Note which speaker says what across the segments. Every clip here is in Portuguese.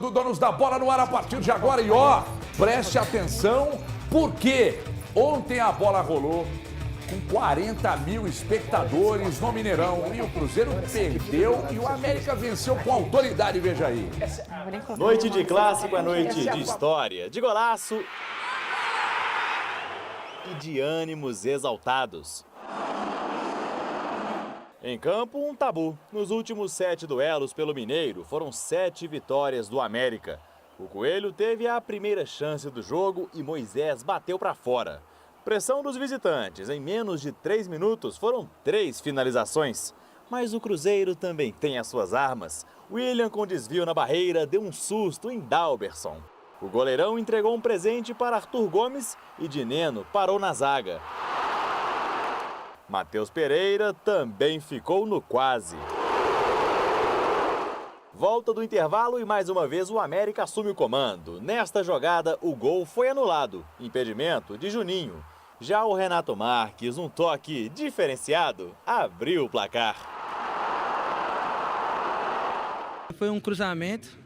Speaker 1: Do Donos da Bola no ar a partir de agora. E ó, preste atenção, porque ontem a bola rolou com 40 mil espectadores no Mineirão. E o Cruzeiro perdeu e o América venceu com autoridade, veja aí.
Speaker 2: Noite de clássico é noite de história, de golaço e de ânimos exaltados. Em campo, um tabu. Nos últimos 7 duelos pelo Mineiro, foram 7 vitórias do América. O Coelho teve a primeira chance do jogo e Moisés bateu para fora. Pressão dos visitantes. Em menos de 3 minutos, foram 3 finalizações. Mas o Cruzeiro também tem as suas armas. William, com desvio na barreira, deu um susto em Dalberson. O goleirão entregou um presente para Arthur Gomes e Dineno parou na zaga. Matheus Pereira também ficou no quase. Volta do intervalo e mais uma vez o América assume o comando. Nesta jogada, o gol foi anulado. Impedimento de Juninho. Já o Renato Marques, um toque diferenciado, abriu o placar.
Speaker 3: Foi um cruzamento.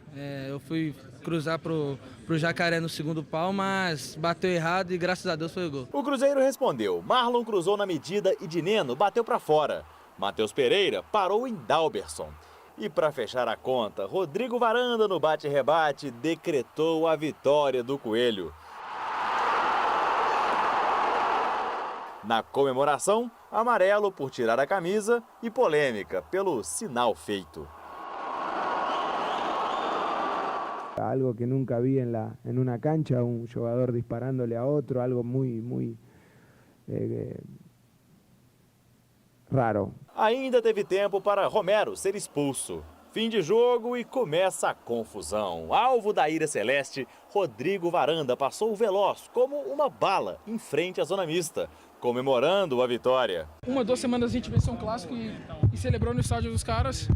Speaker 3: Eu fui cruzar pro Jacaré no segundo pau, mas bateu errado e graças a Deus foi o gol.
Speaker 2: O Cruzeiro respondeu. Marlon cruzou na medida e Dineno bateu para fora. Matheus Pereira parou em Dalberson. E para fechar a conta, Rodrigo Varanda no bate-rebate decretou a vitória do Coelho. Na comemoração, amarelo por tirar a camisa e polêmica pelo sinal feito.
Speaker 4: Algo que nunca vi en una cancha, un jugador disparándole a otro, algo muy raro.
Speaker 2: Ainda teve tempo para Romero ser expulso. Fim de jogo e começa a confusão. Alvo da ira celeste, Rodrigo Varanda passou veloz como uma bala em frente à zona mista, comemorando a vitória.
Speaker 5: 2 semanas a gente venceu um clássico e celebrou no estádio dos caras.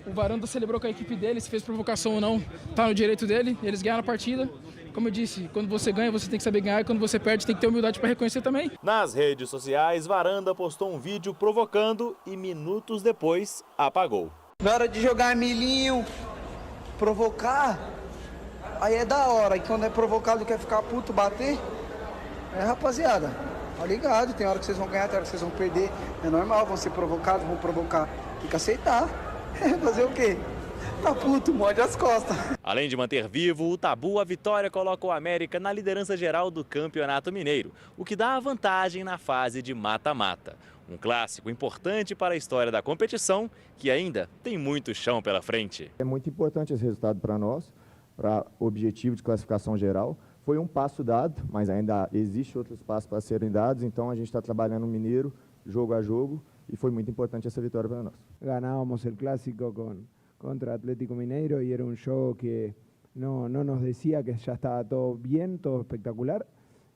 Speaker 5: O Varanda celebrou com a equipe dele, se fez provocação ou não, tá no direito dele, eles ganharam a partida. Como eu disse, quando você ganha, você tem que saber ganhar, e quando você perde, tem que ter humildade para reconhecer também.
Speaker 2: Nas redes sociais, Varanda postou um vídeo provocando e minutos depois apagou.
Speaker 6: Na hora de jogar milhinho, provocar, aí é da hora. E quando é provocado e quer ficar puto, bater, rapaziada, tá ligado, tem hora que vocês vão ganhar, tem hora que vocês vão perder. É normal, vão ser provocados, vão provocar, tem que aceitar. Fazer o quê? Tá puto, morde as costas.
Speaker 2: Além de manter vivo o tabu, a vitória coloca o América na liderança geral do Campeonato Mineiro, o que dá a vantagem na fase de mata-mata. Um clássico importante para a história da competição, que ainda tem muito chão pela frente.
Speaker 7: É muito importante esse resultado para nós, para o objetivo de classificação geral. Foi um passo dado, mas ainda existe outros passos para serem dados, então a gente está trabalhando no Mineiro, jogo a jogo, e foi muito importante essa vitória para nós.
Speaker 4: Ganábamos el clásico contra Atlético Mineiro y era un show que no nos decía que ya estaba todo bien, todo espectacular,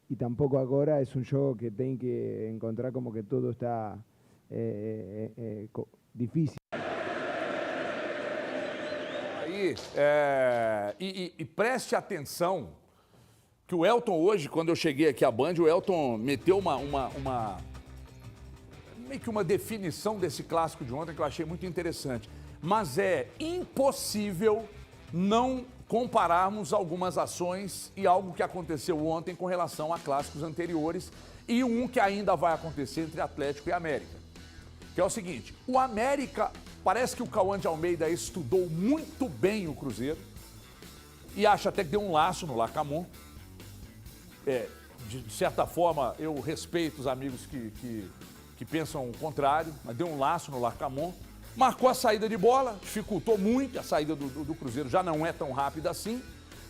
Speaker 4: y tampoco ahora es un show que tiene que encontrar como que todo está difícil.
Speaker 1: Aí, e preste atenção que o Elton hoje, quando eu cheguei aqui à Band, o Elton meteu meio que uma definição desse clássico de ontem que eu achei muito interessante. Mas é impossível não compararmos algumas ações e algo que aconteceu ontem com relação a clássicos anteriores e um que ainda vai acontecer entre Atlético e América. Que é o seguinte, o América, parece que o Cauã de Almeida estudou muito bem o Cruzeiro e acha até que deu um laço no Lacamon. De certa forma, eu respeito os amigos que pensam o contrário, mas deu um laço no Lacamon. Marcou a saída de bola, dificultou muito, a saída do Cruzeiro já não é tão rápida assim.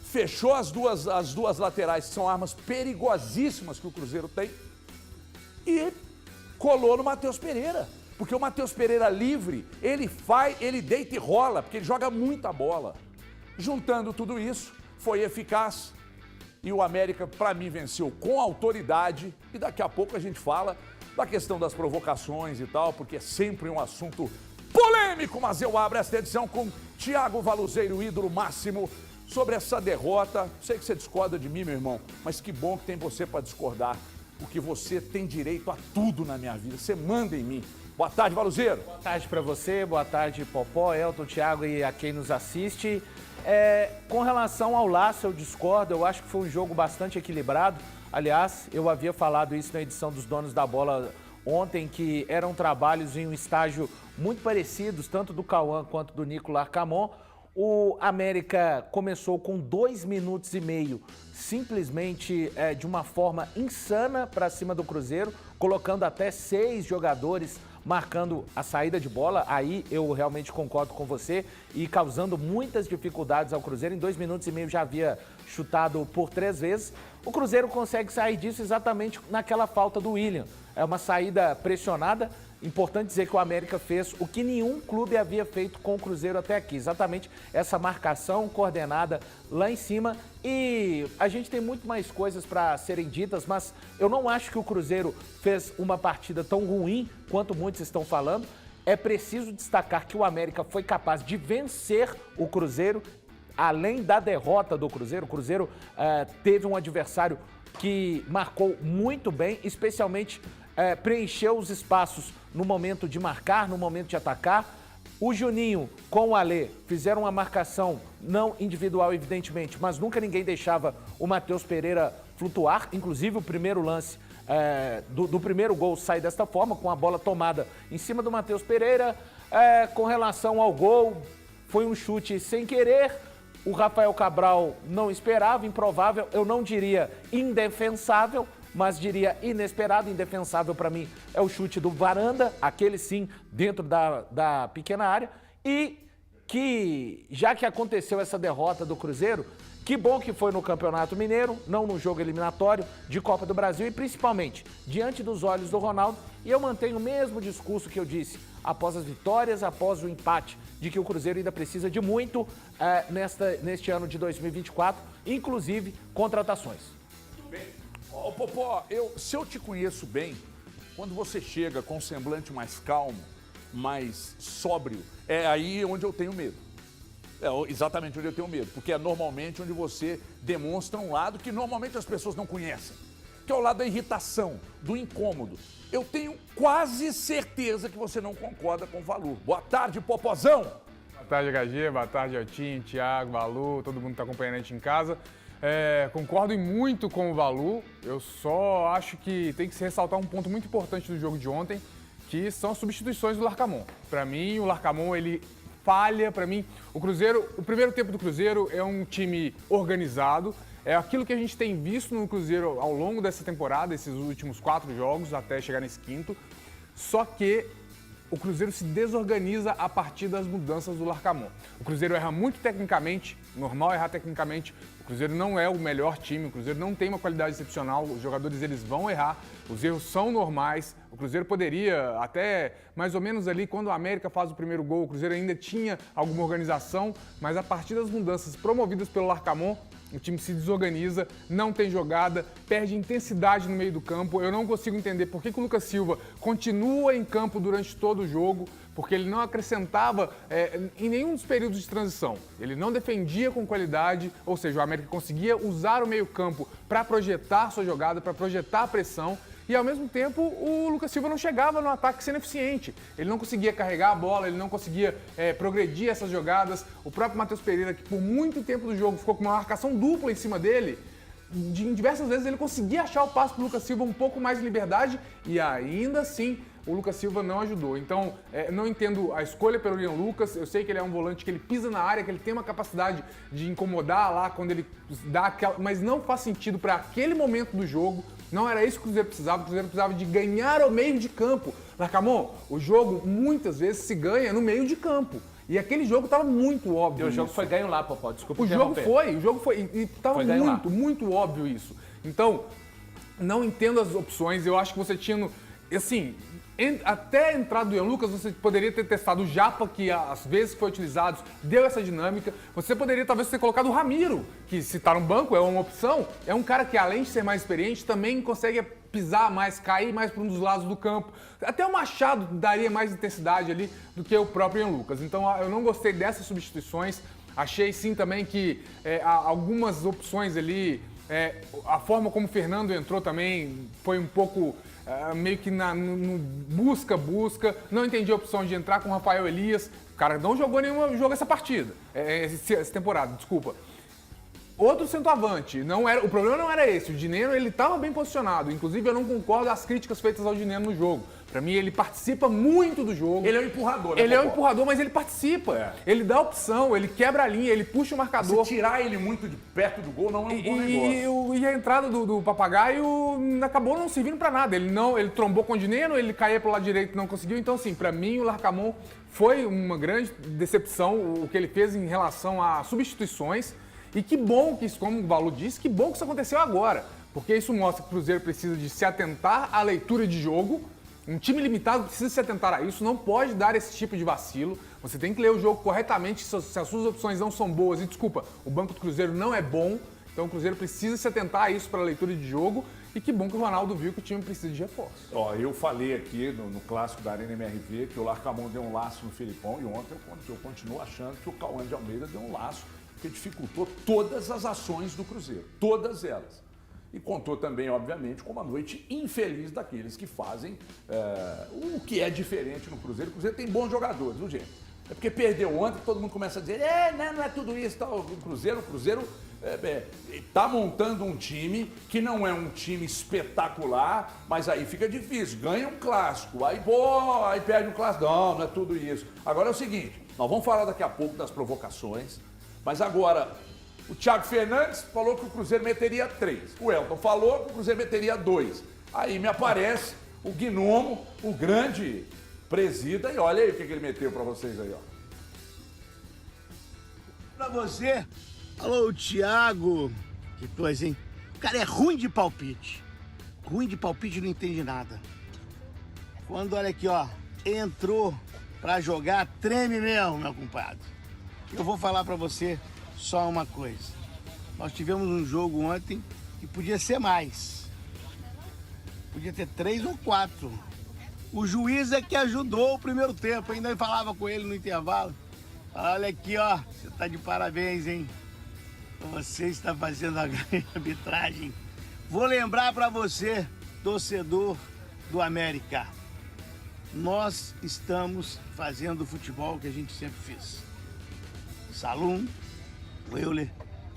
Speaker 1: Fechou as duas laterais, que são armas perigosíssimas que o Cruzeiro tem. E colou no Matheus Pereira. Porque o Matheus Pereira livre, ele deita e rola, porque ele joga muita bola. Juntando tudo isso, foi eficaz. E o América, para mim, venceu com autoridade. E daqui a pouco a gente fala da questão das provocações e tal, porque é sempre um assunto polêmico, mas eu abro esta edição com Thiago Valuzeiro, ídolo máximo, sobre essa derrota. Sei que você discorda de mim, meu irmão, mas que bom que tem você para discordar, porque você tem direito a tudo na minha vida, você manda em mim. Boa tarde, Valuzeiro.
Speaker 8: Boa tarde para você, boa tarde, Popó, Elton, Thiago e a quem nos assiste. Com relação ao laço, eu discordo, eu acho que foi um jogo bastante equilibrado. Aliás, eu havia falado isso na edição dos Donos da Bola ontem, que eram trabalhos em um estágio muito parecidos, tanto do Cauã quanto do Nico Larcamon. O América começou com 2 minutos e meio, simplesmente de uma forma insana para cima do Cruzeiro, colocando até 6 jogadores marcando a saída de bola. Aí eu realmente concordo com você, e causando muitas dificuldades ao Cruzeiro. Em 2 minutos e meio já havia chutado por 3 vezes. O Cruzeiro consegue sair disso exatamente naquela falta do William. É uma saída pressionada. Importante dizer que o América fez o que nenhum clube havia feito com o Cruzeiro até aqui. Exatamente essa marcação coordenada lá em cima. E a gente tem muito mais coisas para serem ditas, mas eu não acho que o Cruzeiro fez uma partida tão ruim quanto muitos estão falando. É preciso destacar que o América foi capaz de vencer o Cruzeiro, além da derrota do Cruzeiro. O Cruzeiro teve um adversário que marcou muito bem, especialmente preencheu os espaços no momento de marcar, no momento de atacar. O Juninho com o Alê fizeram uma marcação não individual, evidentemente, mas nunca ninguém deixava o Matheus Pereira flutuar. Inclusive o primeiro lance do primeiro gol sai desta forma, com a bola tomada em cima do Matheus Pereira. Com relação ao gol, foi um chute sem querer. O Rafael Cabral não esperava, improvável, eu não diria indefensável, mas diria inesperado. Indefensável para mim é o chute do Varanda, aquele sim, dentro da pequena área. E que, já que aconteceu essa derrota do Cruzeiro, que bom que foi no Campeonato Mineiro, não no jogo eliminatório de Copa do Brasil, e principalmente diante dos olhos do Ronaldo. E eu mantenho o mesmo discurso que eu disse após as vitórias, após o empate, de que o Cruzeiro ainda precisa de muito neste ano de 2024, inclusive contratações.
Speaker 1: Muito bem. Ô, Popó, se eu te conheço bem, quando você chega com um semblante mais calmo, mais sóbrio, é aí onde eu tenho medo. É exatamente onde eu tenho medo, porque é normalmente onde você demonstra um lado que normalmente as pessoas não conhecem, que é o lado da irritação, do incômodo. Eu tenho quase certeza que você não concorda com o Valu. Boa tarde, Popozão!
Speaker 9: Boa tarde, HG, boa tarde, Eltinho, Thiago, Valu, todo mundo que está acompanhando a gente em casa. Concordo muito com o Valu, eu só acho que tem que se ressaltar um ponto muito importante do jogo de ontem, que são as substituições do Larcamon. Para mim, o Larcamon, ele falha. Para mim, o primeiro tempo do Cruzeiro é um time organizado, é aquilo que a gente tem visto no Cruzeiro ao longo dessa temporada, esses últimos 4 jogos, até chegar nesse 5º, só que o Cruzeiro se desorganiza a partir das mudanças do Larcamon. O Cruzeiro erra muito tecnicamente, normal errar tecnicamente. O Cruzeiro não é o melhor time, o Cruzeiro não tem uma qualidade excepcional, os jogadores eles vão errar, os erros são normais. O Cruzeiro poderia, até mais ou menos ali, quando o América faz o primeiro gol, o Cruzeiro ainda tinha alguma organização, mas a partir das mudanças promovidas pelo Larcamon, o time se desorganiza, não tem jogada, perde intensidade no meio do campo. Eu não consigo entender por que o Lucas Silva continua em campo durante todo o jogo, porque ele não acrescentava em nenhum dos períodos de transição. Ele não defendia com qualidade, ou seja, o América conseguia usar o meio campo para projetar sua jogada, para projetar a pressão. E, ao mesmo tempo, o Lucas Silva não chegava no ataque sendo eficiente. Ele não conseguia carregar a bola, ele não conseguia progredir essas jogadas. O próprio Matheus Pereira, que por muito tempo do jogo ficou com uma marcação dupla em cima dele, em diversas vezes ele conseguia achar o passe para o Lucas Silva um pouco mais de liberdade, e ainda assim o Lucas Silva não ajudou. Então, não entendo a escolha pelo Ian Lucas. Eu sei que ele é um volante que ele pisa na área, que ele tem uma capacidade de incomodar lá quando ele dá aquela... Mas não faz sentido para aquele momento do jogo. Não era isso que o Cruzeiro precisava. O Cruzeiro precisava de ganhar ao meio de campo. Larcamon, o jogo muitas vezes se ganha no meio de campo. E aquele jogo estava muito óbvio.
Speaker 8: E o jogo foi ganho lá, Popó, desculpa.
Speaker 9: O jogo foi. E estava muito óbvio isso. Então, não entendo as opções. Eu acho que você tinha... Assim, até a entrada do Ian Lucas, você poderia ter testado o Japa, que às vezes foi utilizado, deu essa dinâmica. Você poderia talvez ter colocado o Ramiro, que se tá no banco é uma opção. É um cara que, além de ser mais experiente, também consegue pisar mais, cair mais para um dos lados do campo. Até o Machado daria mais intensidade ali do que o próprio Ian Lucas. Então eu não gostei dessas substituições. Achei sim também que algumas opções ali, a forma como o Fernando entrou também foi um pouco... meio que no busca, não entendi a opção de entrar com o Rafael Elias. O cara não jogou nenhum jogo essa partida, essa temporada, desculpa. Outro centroavante, o problema não era esse, o Dineno ele estava bem posicionado, inclusive eu não concordo com as críticas feitas ao Dineno no jogo. Pra mim, ele participa muito do jogo.
Speaker 1: Ele é um empurrador, né?
Speaker 9: Ele é um empurrador, mas ele participa. Ele dá opção, ele quebra a linha, ele puxa o marcador.
Speaker 1: Se tirar ele muito de perto do gol, não é um bom negócio.
Speaker 9: E a entrada do Papagaio acabou não servindo pra nada. Ele trombou com o Dineno, ele caía pro lado direito e não conseguiu. Então, assim, pra mim, o Larcamón foi uma grande decepção o que ele fez em relação a substituições. E que bom que isso, como o Valu disse, que bom que isso aconteceu agora. Porque isso mostra que o Cruzeiro precisa de se atentar à leitura de jogo. Um time limitado precisa se atentar a isso, não pode dar esse tipo de vacilo. Você tem que ler o jogo corretamente, se as suas opções não são boas. E desculpa, o banco do Cruzeiro não é bom, então o Cruzeiro precisa se atentar a isso para a leitura de jogo. E que bom que o Ronaldo viu que o time precisa de reforço.
Speaker 1: Eu falei aqui no clássico da Arena MRV que o Larcamón deu um laço no Filipão e ontem eu continuo achando que o Cauã de Almeida deu um laço que dificultou todas as ações do Cruzeiro, todas elas. E contou também, obviamente, com uma noite infeliz daqueles que fazem o que é diferente no Cruzeiro. O Cruzeiro tem bons jogadores, viu, gente? É porque perdeu ontem, todo mundo começa a dizer não é tudo isso, tá? O Cruzeiro está montando um time que não é um time espetacular, mas aí fica difícil. Ganha um clássico, aí perde um clássico. Não é tudo isso. Agora é o seguinte, nós vamos falar daqui a pouco das provocações, mas agora... O Thiago Fernandes falou que o Cruzeiro meteria 3. O Elton falou que o Cruzeiro meteria 2. Aí me aparece o Gnomo, o grande presida, e olha aí o que ele meteu pra vocês aí, ó.
Speaker 10: Pra você, alô, Thiago. Que coisa, hein? O cara é ruim de palpite. Ruim de palpite, não entende nada. Quando, olha aqui, ó, entrou pra jogar, treme mesmo, meu compadre. Eu vou falar pra você só uma coisa. Nós tivemos um jogo ontem que podia ser mais. Podia ter 3 ou 4. O juiz é que ajudou o primeiro tempo. Ainda falava com ele no intervalo. Olha aqui, ó. Você tá de parabéns, hein? Você está fazendo a grande arbitragem. Vou lembrar para você, torcedor do América. Nós estamos fazendo o futebol que a gente sempre fez. Salum, o Euler,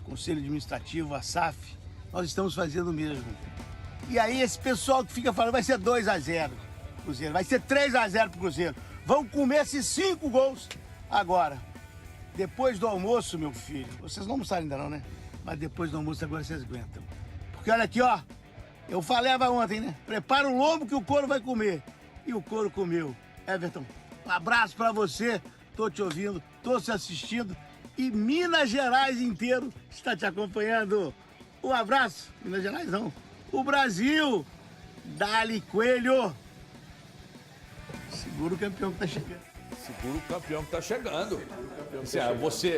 Speaker 10: Conselho Administrativo, a SAF, nós estamos fazendo o mesmo. E aí esse pessoal que fica falando, vai ser 2-0 pro Cruzeiro, vai ser 3-0 pro Cruzeiro. Vão comer esses 5 gols agora. Depois do almoço, meu filho, vocês não almoçaram ainda não, né? Mas depois do almoço agora vocês aguentam. Porque olha aqui, ó, eu falava ontem, né? Prepara o lombo que o couro vai comer. E o couro comeu. Everton, um abraço pra você, tô te ouvindo, tô te assistindo. E Minas Gerais inteiro está te acompanhando. Um abraço. Minas Gerais não. O Brasil. Dali Coelho. Segura o campeão que tá chegando.
Speaker 1: Segura o campeão que tá chegando.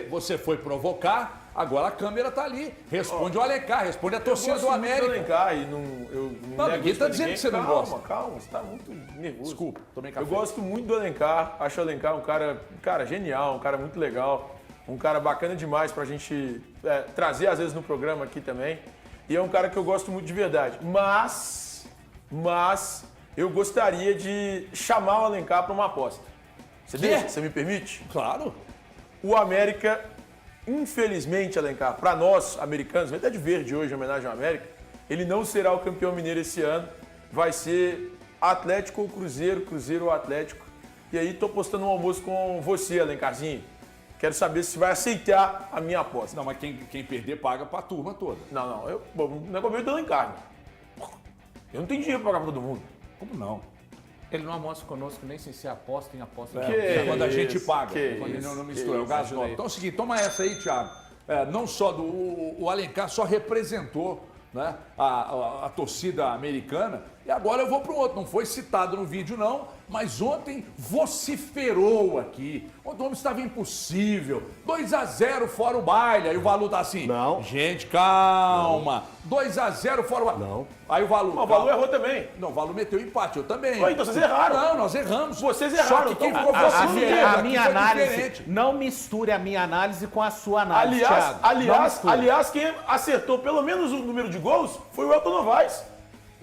Speaker 1: Você foi provocar, agora a câmera tá ali. Responde o Alencar, responde a torcida do América.
Speaker 11: Alencar e
Speaker 1: ninguém tá dizendo que você não gosta.
Speaker 11: Calma, você tá muito nervoso.
Speaker 1: Desculpa, tomei café.
Speaker 11: Eu gosto muito do Alencar, acho o Alencar um cara genial, um cara muito legal. Um cara bacana demais pra gente trazer às vezes no programa aqui também. E é um cara que eu gosto muito de verdade. Mas eu gostaria de chamar o Alencar para uma aposta. Você deixa? Você me permite?
Speaker 1: Claro.
Speaker 11: O América, infelizmente, Alencar, para nós americanos, vai até de verde hoje em homenagem ao América, ele não será o campeão mineiro esse ano. Vai ser Atlético ou Cruzeiro, Cruzeiro ou Atlético. E aí tô postando um almoço com você, Alencarzinho. Quero saber se vai aceitar a minha aposta.
Speaker 1: Não, mas quem perder paga pra turma toda.
Speaker 11: Não. Não é comigo do Alencar. Eu não tenho dinheiro pra pagar pra todo mundo.
Speaker 1: Como não?
Speaker 8: Ele não almoça conosco nem sem ser aposta em aposta.
Speaker 1: Quando a gente paga.
Speaker 11: Quando
Speaker 1: ele não mistura. O gás novo. Então é o seguinte, toma essa aí, Thiago. Não só o Alencar só representou, né, a torcida americana. E agora eu vou para um outro. Não foi citado no vídeo, não, mas ontem vociferou aqui. Ontem o homem estava impossível. 2-0 fora o baile. Aí o Valu tá assim.
Speaker 11: Não.
Speaker 1: Gente, calma. 2-0 fora o baile.
Speaker 11: Não.
Speaker 1: Aí o Valu.
Speaker 11: O Valu errou também.
Speaker 1: Não, o Valu meteu empate, eu também.
Speaker 11: Então vocês erraram.
Speaker 1: Não, nós erramos.
Speaker 11: Vocês erraram.
Speaker 1: Só que quem
Speaker 11: Então,
Speaker 1: ficou vociferando
Speaker 8: a minha análise,
Speaker 1: diferente.
Speaker 8: não misture a minha análise com a sua análise, Thiago.
Speaker 11: Aliás, quem acertou pelo menos o número de gols foi o Elton Novaes.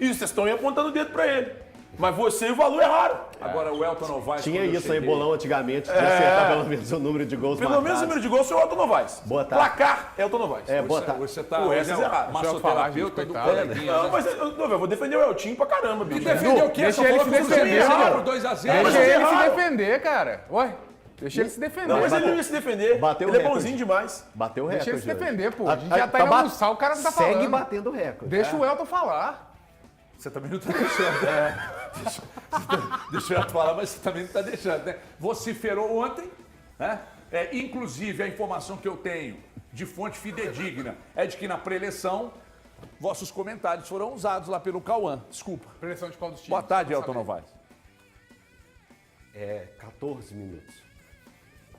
Speaker 11: E vocês estão aí apontando o dedo pra ele. Mas você e o Valu erraram.
Speaker 1: Agora o Elton Novaes...
Speaker 12: Tinha isso aí, bolão antigamente, de acertar pelo menos o número de gols
Speaker 11: Pelo
Speaker 12: marcados.
Speaker 11: menos o número de gols foi o Elton Novaes.
Speaker 12: Boa tarde.
Speaker 11: Placar é Elton Novaes.
Speaker 12: Boa tarde.
Speaker 1: Você tá
Speaker 11: Essas erraram.
Speaker 1: massoterapeuta do coleguinha.
Speaker 11: Não, mas eu vou defender o Eltinho pra caramba, bicho.
Speaker 1: Defender o quê?
Speaker 9: Deixa ele se defender, cara.
Speaker 1: 2x0.
Speaker 9: Deixa ele se defender, cara. Ué, deixa ele se defender.
Speaker 11: Não, mas ele não ia se defender.
Speaker 12: Bateu o
Speaker 11: ele é
Speaker 12: recorde.
Speaker 11: bonzinho demais.
Speaker 12: Bateu o recorde.
Speaker 9: Deixa ele se defender, pô.
Speaker 12: A
Speaker 9: A gente já tá indo almoçar, o cara não tá falando.
Speaker 12: Segue batendo o recorde.
Speaker 9: Deixa o Elton falar.
Speaker 1: Você também não tá deixando. Deixa eu falar, mas você também não tá deixando, né? Vociferou ontem, né? Inclusive, a informação que eu tenho de fonte fidedigna é de que na pré-eleição vossos comentários foram usados lá pelo Cauã. Desculpa.
Speaker 9: Preleção de qual dos times?
Speaker 1: Boa tarde, Elton Novaes.
Speaker 12: 14 minutos.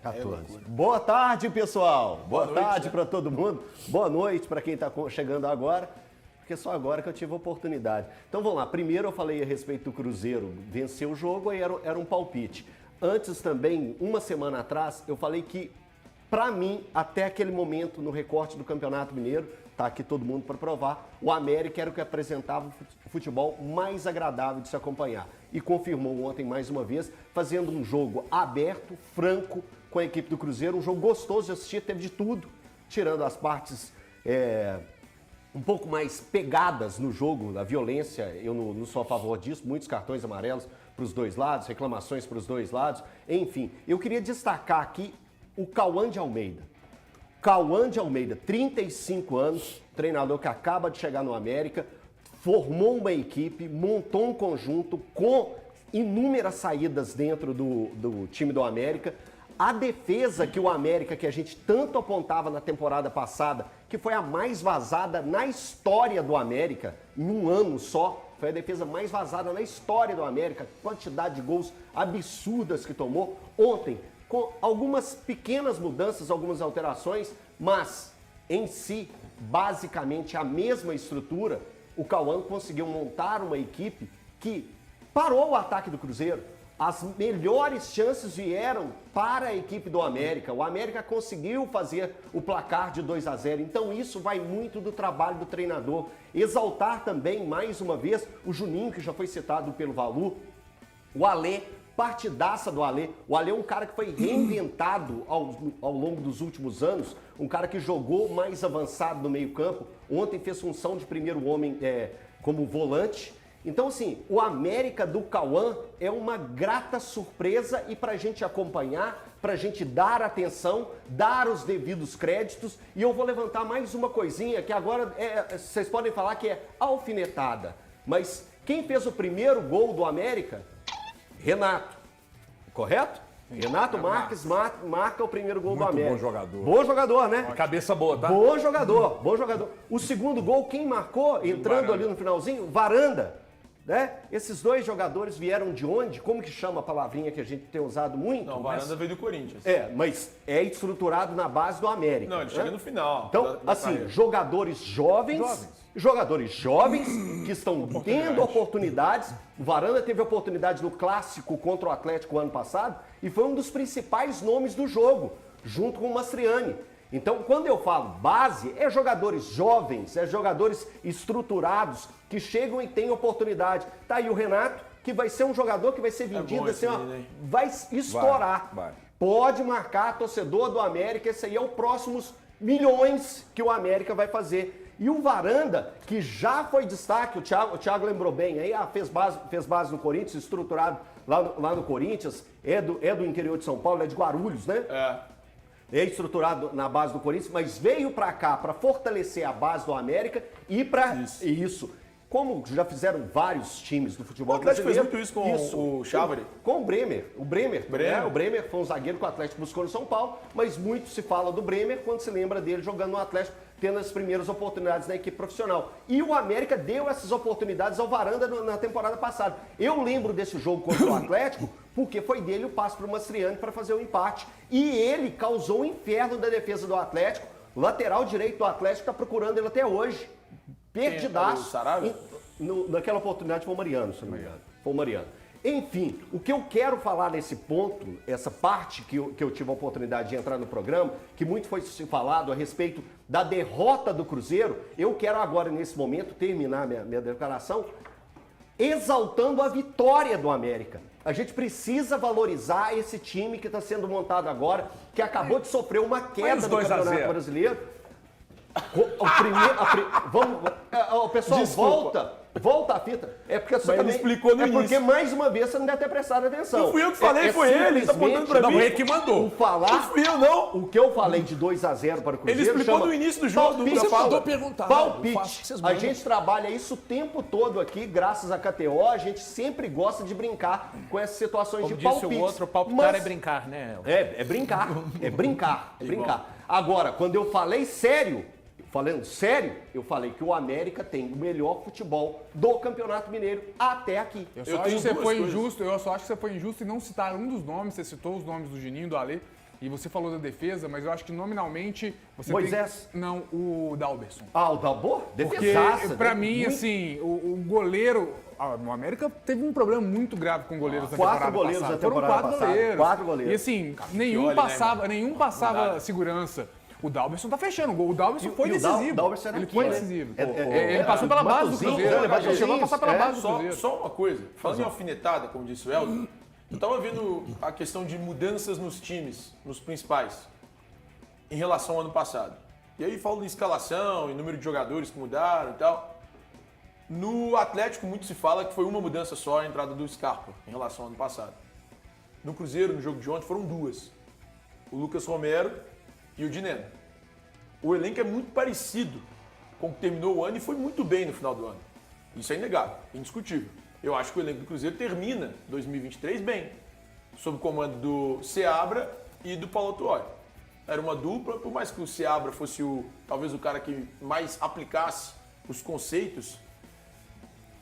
Speaker 12: 14. Boa tarde, pessoal. Boa tarde para todo mundo. Boa noite para quem está chegando agora, porque só agora que eu tive a oportunidade. Então vamos lá. Primeiro eu falei a respeito do Cruzeiro vencer o jogo, aí era um palpite. Antes também, uma semana atrás, eu falei que, para mim, até aquele momento no recorte do Campeonato Mineiro, tá aqui todo mundo para provar, o América era o que apresentava o futebol mais agradável de se acompanhar. E confirmou ontem mais uma vez, fazendo um jogo aberto, franco, com a equipe do Cruzeiro, um jogo gostoso de assistir, teve de tudo, tirando as partes um pouco mais pegadas no jogo, a violência, eu não sou a favor disso, muitos cartões amarelos para os dois lados, reclamações para os dois lados, enfim. Eu queria destacar aqui o Cauã de Almeida. Cauã de Almeida, 35 anos, treinador que acaba de chegar no América, formou uma equipe, montou um conjunto com inúmeras saídas dentro do time do América. A defesa que o América, que a gente tanto apontava na temporada passada, que foi a mais vazada na história do América, em um ano só, foi a defesa mais vazada na história do América, quantidade de gols absurdas que tomou. Ontem, com algumas pequenas mudanças, algumas alterações, mas em si, basicamente a mesma estrutura, o Cauã conseguiu montar uma equipe que parou o ataque do Cruzeiro. As melhores chances vieram para a equipe do América. O América conseguiu fazer o placar de 2-0. Então isso vai muito do trabalho do treinador. Exaltar também, mais uma vez, o Juninho, que já foi citado pelo Valu, o Alê, partidaça do Alê. O Alê é um cara que foi reinventado ao longo dos últimos anos, um cara que jogou mais avançado no meio-campo. Ontem fez função de primeiro homem como volante. Então, assim, o América do Cauã é uma grata surpresa e para a gente acompanhar, para a gente dar atenção, dar os devidos créditos. E eu vou levantar mais uma coisinha que agora vocês podem falar que é alfinetada. Mas quem fez o primeiro gol do América? Renato. Correto? Renato Marques marca o primeiro gol do América.
Speaker 1: Bom jogador.
Speaker 12: Bom jogador, né?
Speaker 1: Cabeça boa, tá?
Speaker 12: Bom jogador, bom jogador. O segundo gol, quem marcou, entrando ali no finalzinho? Varanda. Né? Esses dois jogadores vieram de onde? Como que chama a palavrinha que a gente tem usado muito?
Speaker 11: Não, o Varanda veio do Corinthians.
Speaker 12: Mas é estruturado na base do América.
Speaker 11: Não, ele chega no final.
Speaker 12: Então, assim, jogadores jovens que estão tendo oportunidades. O Varanda teve oportunidade no Clássico contra o Atlético ano passado e foi um dos principais nomes do jogo, junto com o Mastriani. Então, quando eu falo base, é jogadores jovens, é jogadores estruturados, que chegam e têm oportunidade. Tá aí o Renato, que vai ser um jogador que vai ser vendido assim, ó, vai estourar. Vai. Pode marcar, torcedor do América, esse aí é o próximos milhões que o América vai fazer. E o Varanda, que já foi destaque, o Thiago lembrou bem, aí fez base no Corinthians, estruturado lá no Corinthians, é do interior de São Paulo, é de Guarulhos, né? É estruturado na base do Corinthians, mas veio para cá para fortalecer a base do América e para isso. Como já fizeram vários times do futebol brasileiro.
Speaker 11: O Atlético fez muito isso com o Chávari.
Speaker 12: Com o Bremer. O Bremer foi um zagueiro que o Atlético buscou no São Paulo, mas muito se fala do Bremer quando se lembra dele jogando no Atlético, tendo as primeiras oportunidades na equipe profissional. E o América deu essas oportunidades ao Varanda na temporada passada. Eu lembro desse jogo contra o Atlético porque foi dele o passe para o Mastriani para fazer o empate. E ele causou o inferno da defesa do Atlético. O lateral direito do Atlético está procurando ele até hoje. Perdidaço. Naquela oportunidade foi o Mariano, se não me engano. Foi o Mariano. Enfim, o que eu quero falar nesse ponto, essa parte que eu tive a oportunidade de entrar no programa, que muito foi se falado a respeito da derrota do Cruzeiro, eu quero agora, nesse momento, terminar minha declaração exaltando a vitória do América. A gente precisa valorizar esse time que está sendo montado agora, que acabou de sofrer uma queda do Campeonato Brasileiro. Pessoal,
Speaker 11: Desculpa.
Speaker 12: volta a fita. É porque você
Speaker 11: Mas
Speaker 12: também,
Speaker 11: ele explicou no início.
Speaker 12: porque mais uma vez você não deve ter prestado atenção.
Speaker 11: Não fui eu que falei, foi ele. Ele tá apontando pra mim.
Speaker 1: Não, ele que mandou.
Speaker 11: Não fui eu, não.
Speaker 12: O que eu falei de 2-0 para o Cruzeiro.
Speaker 11: Ele explicou
Speaker 12: chama
Speaker 11: no início do jogo.
Speaker 12: palpite.
Speaker 1: Você mandou perguntar.
Speaker 12: Palpite. A gente trabalha isso o tempo todo aqui, graças a KTO. A gente sempre gosta de brincar com essas situações
Speaker 8: Como
Speaker 12: de
Speaker 8: disse
Speaker 12: palpites.
Speaker 8: o outro, palpitar é brincar, né?
Speaker 12: É brincar. É brincar. Agora, quando eu falei sério, eu falei que o América tem o melhor futebol do Campeonato Mineiro até aqui.
Speaker 9: Eu só acho que você foi injusto, eu só acho que você foi injusto em não citar um dos nomes, você citou os nomes do Juninho, do Alê, e você falou da defesa, mas eu acho que nominalmente você
Speaker 12: Moisés?
Speaker 9: Não, o Dalberson.
Speaker 12: Ah, o Dalbo?
Speaker 9: Porque, pra mim, assim, o goleiro... O América teve um problema muito grave com goleiros na temporada passada. Foram 4 goleiros. E assim, nenhum passava segurança. O Dalberson tá fechando. O Dalberson foi decisivo. Ele foi decisivo. Ele passou pela base do Cruzeiro. Ele chegou a passar pela base do Cruzeiro.
Speaker 11: Só uma coisa. Falando em alfinetada, como disse o Elton, eu tava vendo a questão de mudanças nos times, nos principais, em relação ao ano passado. E aí falo de escalação e número de jogadores que mudaram e tal. No Atlético, muito se fala que foi uma mudança só, a entrada do Scarpa, em relação ao ano passado. No Cruzeiro, no jogo de ontem, foram 2. O Lucas Romero e o Dineno. O elenco é muito parecido com o que terminou o ano e foi muito bem no final do ano. Isso é inegável, indiscutível. Eu acho que o elenco do Cruzeiro termina 2023 bem, sob o comando do Seabra e do Paulo Tuori. Era uma dupla, por mais que o Seabra fosse talvez o cara que mais aplicasse os conceitos.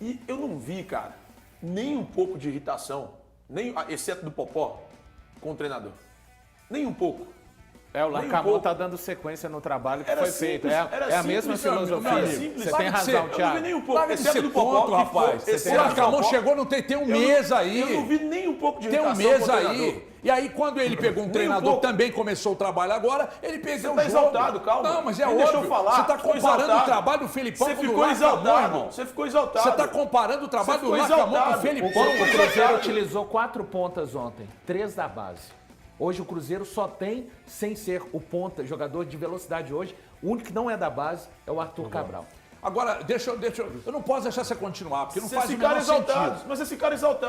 Speaker 11: E eu não vi, cara, nem um pouco de irritação, exceto do Popó, com o treinador. Nem um pouco.
Speaker 8: O Larcamon tá dando sequência no trabalho que foi feito. É a mesma filosofia. Você tem razão, Thiago.
Speaker 11: Eu não vi nem um pouco.
Speaker 1: Larga de ser tonto, rapaz. O Larcamon chegou, tem um mês aí.
Speaker 11: Eu não vi nem um pouco de irritação.
Speaker 1: Tem um mês aí. E aí, quando ele pegou um treinador que também começou o trabalho agora, ele perdeu o jogo.
Speaker 11: Você tá exaltado, calma.
Speaker 1: Não, mas é
Speaker 11: óbvio.
Speaker 1: óbvio.
Speaker 11: Deixa eu falar.
Speaker 1: Você tá comparando o trabalho do Felipão com o do Larcamon, irmão.
Speaker 11: Você ficou exaltado.
Speaker 1: Você tá comparando o trabalho do Larcamon com o Felipão.
Speaker 8: O Cruzeiro utilizou 4 pontas ontem, 3 da base. Hoje o Cruzeiro só tem, sem ser o ponta, jogador de velocidade hoje, o único que não é da base é o Arthur Cabral.
Speaker 1: Agora, eu não posso deixar você continuar, porque não faz o menor sentido.
Speaker 11: Mas esse cara exaltado.